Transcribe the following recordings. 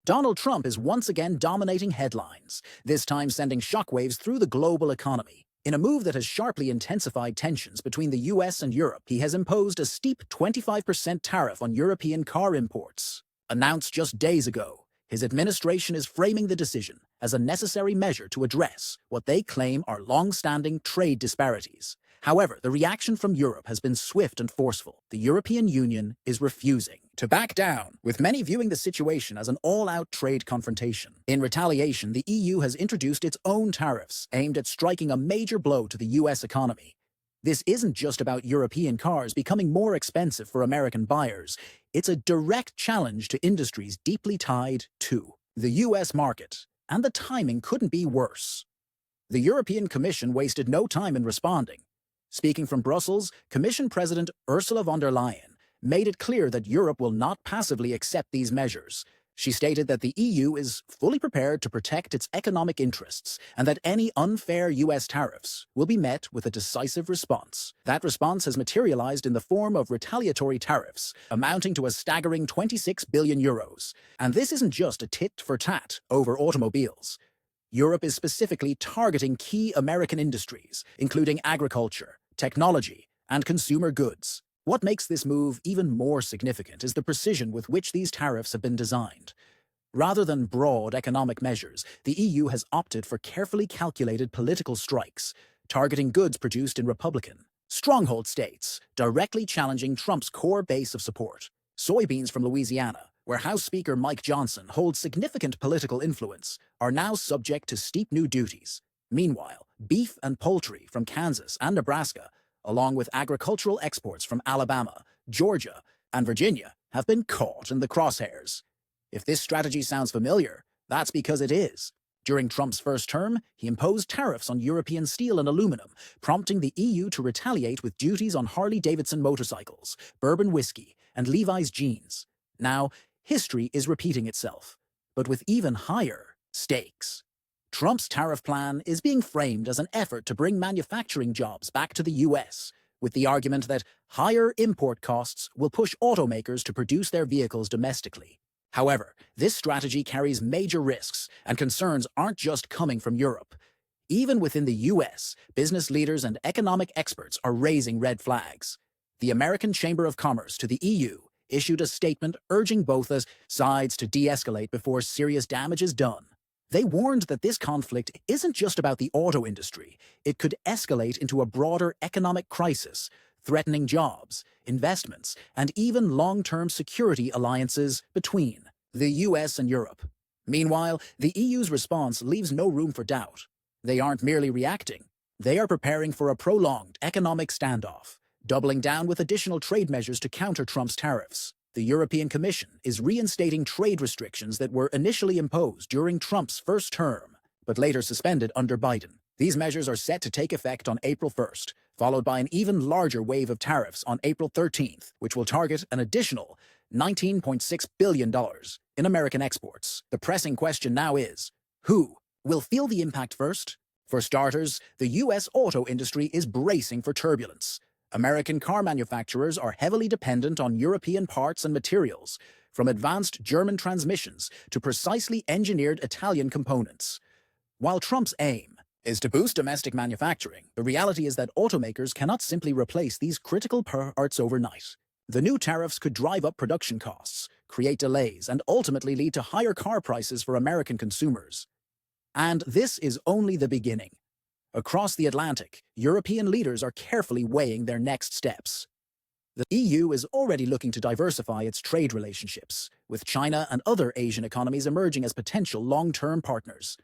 Donald Trump is once again dominating headlines, this time sending shockwaves through the global economy. In a move that has sharply intensified tensions between the US and Europe, he has imposed a steep 25% tariff on European car imports. Announced just days ago, his administration is framing the decision as a necessary measure to address what they claim are long-standing trade disparities. However, the reaction from Europe has been swift and forceful. The European Union is refusing to back down, with many viewing the situation as an all-out trade confrontation. In retaliation, the EU has introduced its own tariffs aimed at striking a major blow to the US economy. This isn't just about European cars becoming more expensive for American buyers. It's a direct challenge to industries deeply tied to the US market, and the timing couldn't be worse. The European Commission wasted no time in responding. Speaking from Brussels, Commission President Ursula von der Leyen made it clear that Europe will not passively accept these measures. She stated that the EU is fully prepared to protect its economic interests and that any unfair US tariffs will be met with a decisive response. That response has materialized in the form of retaliatory tariffs, amounting to a staggering 26 billion euros. And this isn't just a tit-for-tat over automobiles. Europe is specifically targeting key American industries, including agriculture, technology, and consumer goods. What makes this move even more significant is the precision with which these tariffs have been designed. Rather than broad economic measures, the EU has opted for carefully calculated political strikes, targeting goods produced in Republican stronghold states, directly challenging Trump's core base of support. Soybeans from Louisiana, where House Speaker Mike Johnson holds significant political influence, are now subject to steep new duties. Meanwhile, beef and poultry from Kansas and Nebraska, along with agricultural exports from Alabama, Georgia, and Virginia, have been caught in the crosshairs. If this strategy sounds familiar, that's because it is. During Trump's first term, he imposed tariffs on European steel and aluminum, prompting the EU to retaliate with duties on Harley-Davidson motorcycles, bourbon whiskey, and Levi's jeans. Now, history is repeating itself, but with even higher stakes. Trump's tariff plan is being framed as an effort to bring manufacturing jobs back to the US, with the argument that higher import costs will push automakers to produce their vehicles domestically. However, this strategy carries major risks, and concerns aren't just coming from Europe. Even within the US, business leaders and economic experts are raising red flags. The American Chamber of Commerce to the EU issued a statement urging both sides to de-escalate before serious damage is done. They warned that this conflict isn't just about the auto industry. It could escalate into a broader economic crisis, threatening jobs, investments, and even long-term security alliances between the US and Europe. Meanwhile, the EU's response leaves no room for doubt. They aren't merely reacting. They are preparing for a prolonged economic standoff, doubling down with additional trade measures to counter Trump's tariffs. The European Commission is reinstating trade restrictions that were initially imposed during Trump's first term, but later suspended under Biden. These measures are set to take effect on April 1st, followed by an even larger wave of tariffs on April 13th, which will target an additional $19.6 billion in American exports. The pressing question now is, who will feel the impact first? For starters, the US auto industry is bracing for turbulence. American car manufacturers are heavily dependent on European parts and materials, from advanced German transmissions to precisely engineered Italian components. While Trump's aim is to boost domestic manufacturing, the reality is that automakers cannot simply replace these critical parts overnight. The new tariffs could drive up production costs, create delays, and ultimately lead to higher car prices for American consumers. And this is only the beginning. Across the Atlantic, European leaders are carefully weighing their next steps. The EU is already looking to diversify its trade relationships, with China and other Asian economies emerging as potential long-term partners.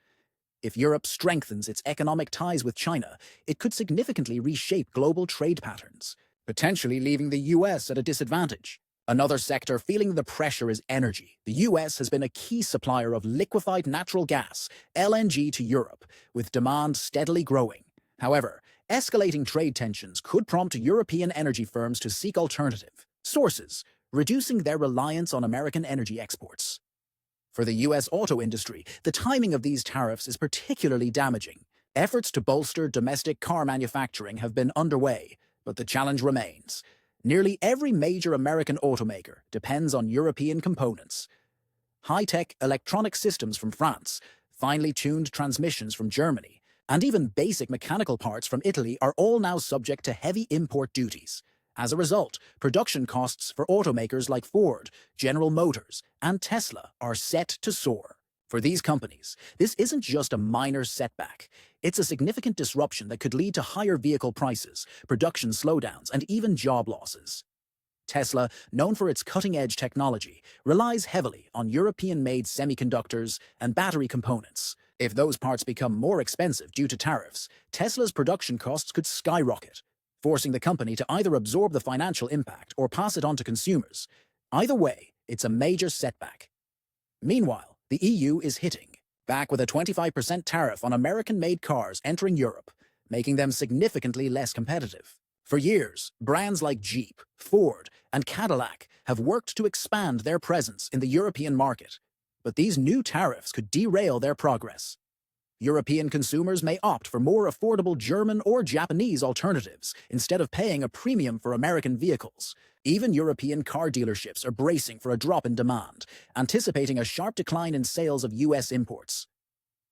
If Europe strengthens its economic ties with China, it could significantly reshape global trade patterns, potentially leaving the US at a disadvantage. Another sector feeling the pressure is energy. The US has been a key supplier of liquefied natural gas, LNG, to Europe, with demand steadily growing. However, escalating trade tensions could prompt European energy firms to seek alternative sources, reducing their reliance on American energy exports. For the US auto industry, the timing of these tariffs is particularly damaging. Efforts to bolster domestic car manufacturing have been underway, but the challenge remains. Nearly every major American automaker depends on European components. high-tech electronic systems from France, finely tuned transmissions from Germany, and even basic mechanical parts from Italy are all now subject to heavy import duties. As a result, production costs for automakers like Ford, General Motors, and Tesla are set to soar. For these companies, this isn't just a minor setback. It's a significant disruption that could lead to higher vehicle prices, production slowdowns, and even job losses. Tesla, known for its cutting-edge technology, relies heavily on European-made semiconductors and battery components. If those parts become more expensive due to tariffs, Tesla's production costs could skyrocket, forcing the company to either absorb the financial impact or pass it on to consumers. Either way, it's a major setback. Meanwhile, the EU is hitting back with a 25% tariff on American-made cars entering Europe, making them significantly less competitive. For years, brands like Jeep, Ford, and Cadillac have worked to expand their presence in the European market, but these new tariffs could derail their progress. European consumers may opt for more affordable German or Japanese alternatives instead of paying a premium for American vehicles. Even European car dealerships are bracing for a drop in demand, anticipating a sharp decline in sales of US imports.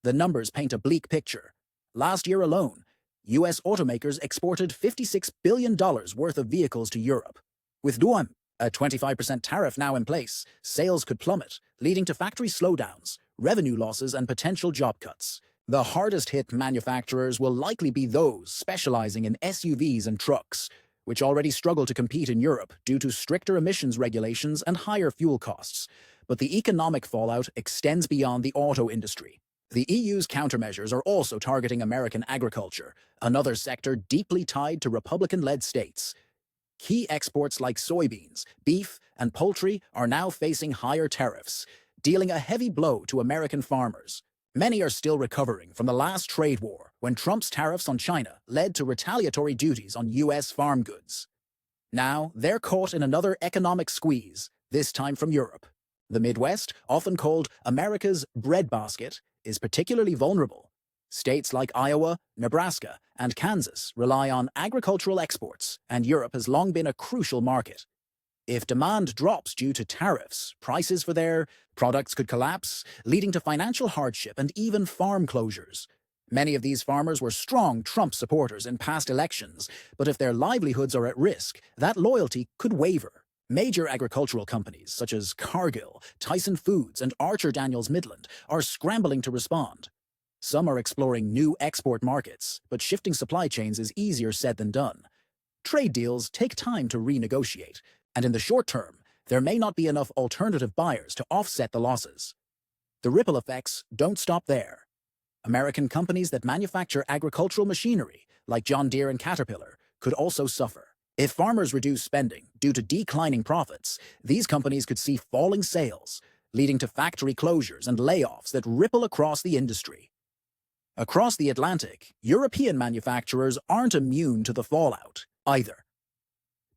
The numbers paint a bleak picture. Last year alone, US automakers exported $56 billion worth of vehicles to Europe. With a 25% tariff now in place, sales could plummet, leading to factory slowdowns, revenue losses, and potential job cuts. The hardest-hit manufacturers will likely be those specializing in SUVs and trucks, which already struggle to compete in Europe due to stricter emissions regulations and higher fuel costs. But the economic fallout extends beyond the auto industry. The EU's countermeasures are also targeting American agriculture, another sector deeply tied to Republican-led states. Key exports like soybeans, beef, and poultry are now facing higher tariffs, dealing a heavy blow to American farmers. Many are still recovering from the last trade war, when Trump's tariffs on China led to retaliatory duties on US farm goods. Now, they're caught in another economic squeeze, this time from Europe. The Midwest, often called America's breadbasket, is particularly vulnerable. States like Iowa, Nebraska, and Kansas rely on agricultural exports, and Europe has long been a crucial market. If demand drops due to tariffs, prices for their products could collapse, leading to financial hardship and even farm closures. Many of these farmers were strong Trump supporters in past elections, but if their livelihoods are at risk, that loyalty could waver. Major agricultural companies such as Cargill, Tyson Foods, and Archer Daniels Midland are scrambling to respond. Some are exploring new export markets, but shifting supply chains is easier said than done. Trade deals take time to renegotiate, and in the short term, there may not be enough alternative buyers to offset the losses. The ripple effects don't stop there. American companies that manufacture agricultural machinery, like John Deere and Caterpillar, could also suffer. If farmers reduce spending due to declining profits, these companies could see falling sales, leading to factory closures and layoffs that ripple across the industry. Across the Atlantic, European manufacturers aren't immune to the fallout either.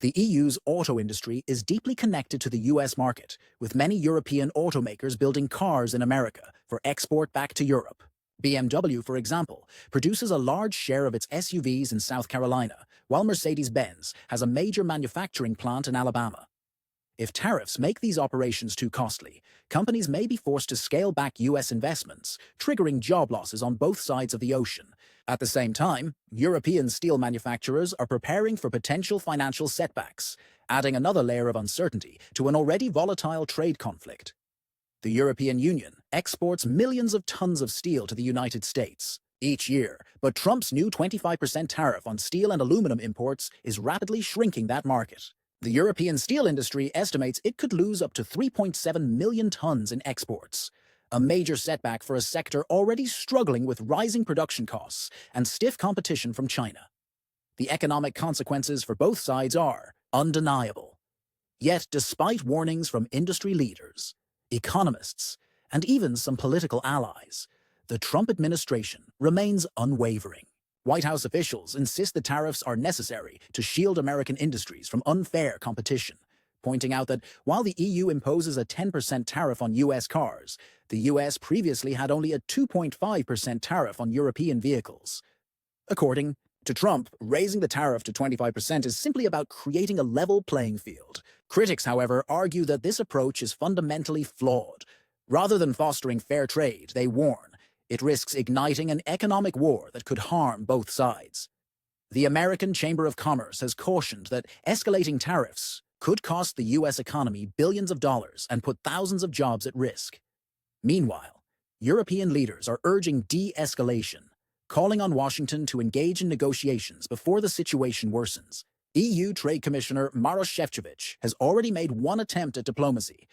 The EU's auto industry is deeply connected to the US market, with many European automakers building cars in America for export back to Europe. BMW, for example, produces a large share of its SUVs in South Carolina, while Mercedes-Benz has a major manufacturing plant in Alabama. If tariffs make these operations too costly, companies may be forced to scale back US investments, triggering job losses on both sides of the ocean. At the same time, European steel manufacturers are preparing for potential financial setbacks, adding another layer of uncertainty to an already volatile trade conflict. The European Union exports millions of tons of steel to the United States each year, but Trump's new 25% tariff on steel and aluminum imports is rapidly shrinking that market. The European steel industry estimates it could lose up to 3.7 million tons in exports, a major setback for a sector already struggling with rising production costs and stiff competition from China. The economic consequences for both sides are undeniable. Yet, despite warnings from industry leaders, economists, and even some political allies, the Trump administration remains unwavering. White House officials insist the tariffs are necessary to shield American industries from unfair competition, pointing out that while the EU imposes a 10% tariff on US cars, the US previously had only a 2.5% tariff on European vehicles. According to Trump, raising the tariff to 25% is simply about creating a level playing field. Critics, however, argue that this approach is fundamentally flawed. Rather than fostering fair trade, they warn, it risks igniting an economic war that could harm both sides. The American Chamber of Commerce has cautioned that escalating tariffs could cost the U.S. economy billions of dollars and put thousands of jobs at risk. Meanwhile, European leaders are urging de-escalation, calling on Washington to engage in negotiations before the situation worsens. EU Trade Commissioner Maroš Šefčovič has already made one attempt at diplomacy,